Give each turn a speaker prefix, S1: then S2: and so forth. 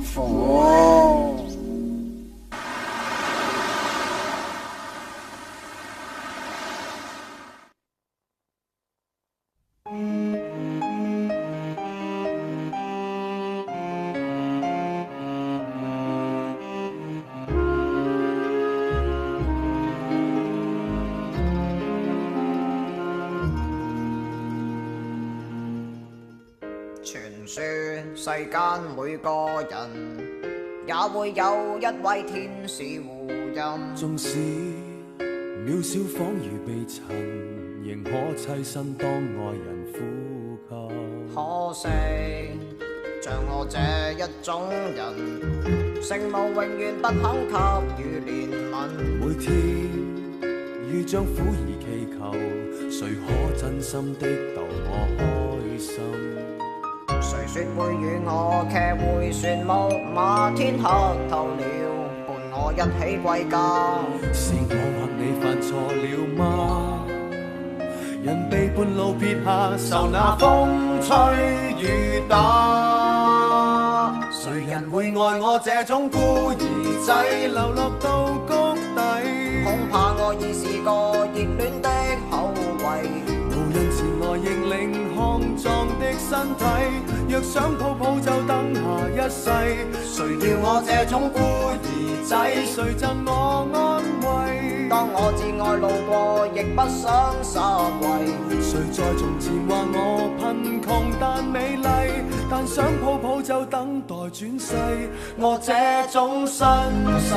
S1: 火。傳說世間每個人也會有一位天使護蔭，
S2: 縱使渺小仿如被塵，仍可棲身當愛人呼吸。
S1: 可惜像我這一種人，聖母永遠不肯給予憐憫。
S2: 每天如將苦兒祈求，誰可真心的逗我開心？
S1: 誰說會與我騎回旋木馬，天黑透了，伴我一起歸家。
S2: 是我或你犯錯了嗎？人被半路撇下，受那風吹雨打。誰人會愛我這種孤兒仔，流落到谷底？
S1: 恐怕我已是個熱戀的後遺。
S2: 無人前來認領康壯的身體，若想抱抱就等下一世。誰要我這種孤兒仔？誰贈我安慰？
S1: 當我至愛路過，亦不想灑跪。
S2: 誰在從前話我貧窮但美麗，但想抱抱就等待轉世。我這種身世。